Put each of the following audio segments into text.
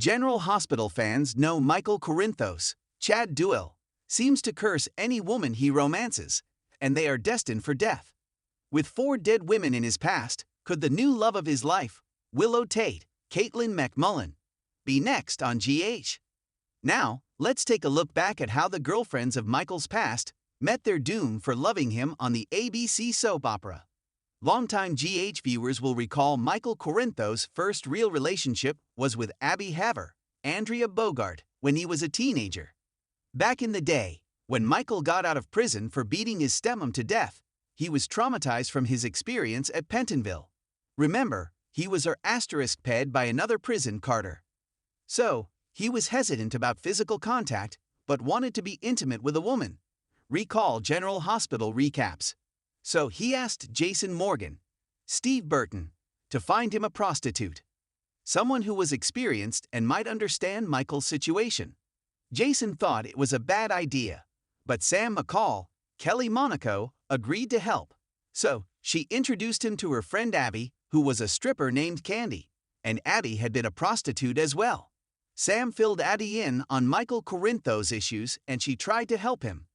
General Hospital fans know Michael Corinthos, Chad Duell, seems to curse any woman he romances, and they are destined for death. With 4 dead women in his past, could the new love of his life, Willow Tate, Caitlin McMullen, be next on GH? Now, let's take a look back at how the girlfriends of Michael's past met their doom for loving him on the ABC soap opera. Longtime GH viewers will recall Michael Corinthos' first real relationship was with Abby Haver, Andrea Bogart, when he was a teenager. Back in the day, when Michael got out of prison for beating his stepmom to death, he was traumatized from his experience at Pentonville. Remember, he was *ped by another prison Carter. So, he was hesitant about physical contact, but wanted to be intimate with a woman. Recall General Hospital recaps. So he asked Jason Morgan, Steve Burton, to find him a prostitute. Someone who was experienced and might understand Michael's situation. Jason thought it was a bad idea, but Sam McCall, Kelly Monaco, agreed to help. So, she introduced him to her friend Abby, who was a stripper named Candy, and Abby had been a prostitute as well. Sam filled Abby in on Michael Corinthos' issues and she tried to help him.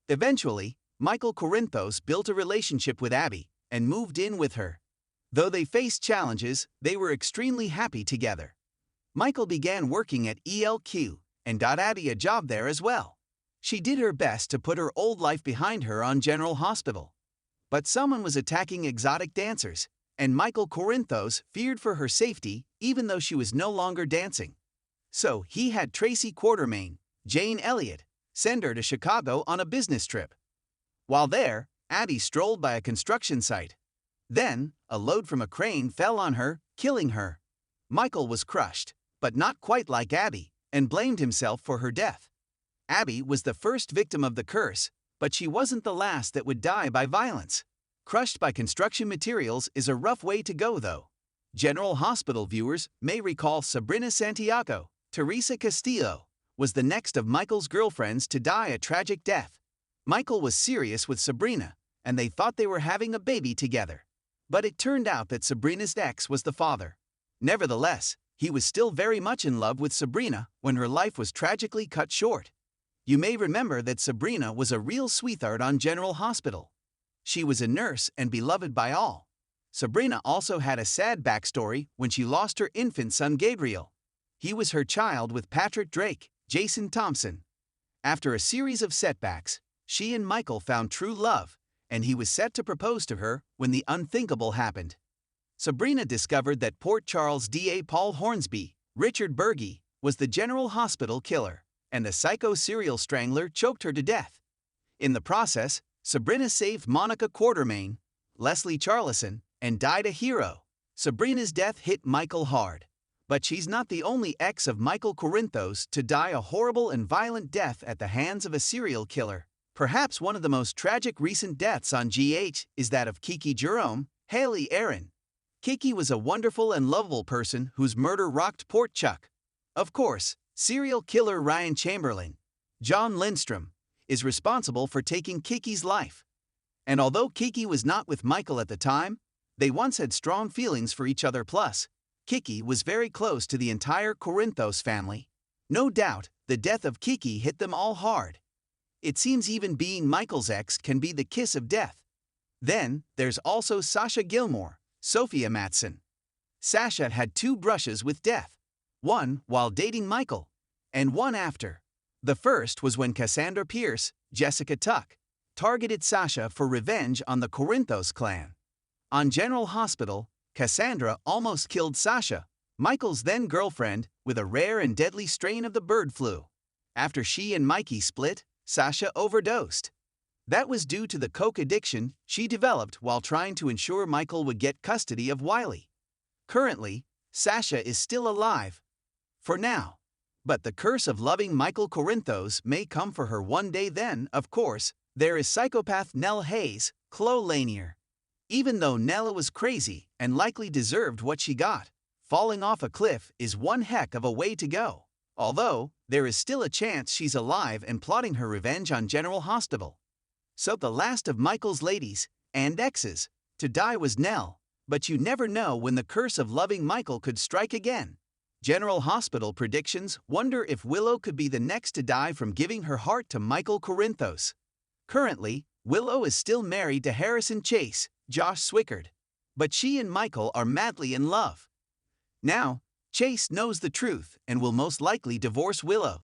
Eventually, Michael Corinthos built a relationship with Abby and moved in with her. Though they faced challenges, they were extremely happy together. Michael began working at ELQ and got Abby a job there as well. She did her best to put her old life behind her on General Hospital. But someone was attacking exotic dancers, and Michael Corinthos feared for her safety even though she was no longer dancing. So he had Tracy Quartermain, Jane Elliott, send her to Chicago on a business trip. While there, Abby strolled by a construction site. Then, a load from a crane fell on her, killing her. Michael was crushed, but not quite like Abby, and blamed himself for her death. Abby was the first victim of the curse, but she wasn't the last that would die by violence. Crushed by construction materials is a rough way to go though. General Hospital viewers may recall Sabrina Santiago, Teresa Castillo, was the next of Michael's girlfriends to die a tragic death. Michael was serious with Sabrina, and they thought they were having a baby together. But it turned out that Sabrina's ex was the father. Nevertheless, he was still very much in love with Sabrina when her life was tragically cut short. You may remember that Sabrina was a real sweetheart on General Hospital. She was a nurse and beloved by all. Sabrina also had a sad backstory when she lost her infant son Gabriel. He was her child with Patrick Drake, Jason Thompson. After a series of setbacks, she and Michael found true love, and he was set to propose to her when the unthinkable happened. Sabrina discovered that Port Charles DA Paul Hornsby, Richard Berge, was the General Hospital killer, and the psycho serial strangler choked her to death. In the process, Sabrina saved Monica Quartermain, Leslie Charleson, and died a hero. Sabrina's death hit Michael hard. But she's not the only ex of Michael Corinthos to die a horrible and violent death at the hands of a serial killer. Perhaps one of the most tragic recent deaths on GH is that of Kiki Jerome, Haley Aaron. Kiki was a wonderful and lovable person whose murder rocked Port Chuck. Of course, serial killer Ryan Chamberlain, John Lindstrom, is responsible for taking Kiki's life. And although Kiki was not with Michael at the time, they once had strong feelings for each other. Plus, Kiki was very close to the entire Corinthos family. No doubt, the death of Kiki hit them all hard. It seems even being Michael's ex can be the kiss of death. Then, there's also Sasha Gilmore, Sophia Matson. Sasha had 2 brushes with death. One while dating Michael, and one after. The first was when Cassandra Pierce, Jessica Tuck, targeted Sasha for revenge on the Corinthos clan. On General Hospital, Cassandra almost killed Sasha, Michael's then-girlfriend, with a rare and deadly strain of the bird flu. After she and Mikey split, Sasha overdosed. That was due to the coke addiction she developed while trying to ensure Michael would get custody of Wiley. Currently, Sasha is still alive. For now. But the curse of loving Michael Corinthos may come for her one day. Then, of course, there is psychopath Nell Hayes, Chloe Lanier. Even though Nella was crazy and likely deserved what she got, falling off a cliff is one heck of a way to go. Although, there is still a chance she's alive and plotting her revenge on General Hospital. So the last of Michael's ladies, and exes, to die was Nell, but you never know when the curse of loving Michael could strike again. General Hospital predictions wonder if Willow could be the next to die from giving her heart to Michael Corinthos. Currently, Willow is still married to Harrison Chase, Josh Swickard. But she and Michael are madly in love. Now, Chase knows the truth and will most likely divorce Willow.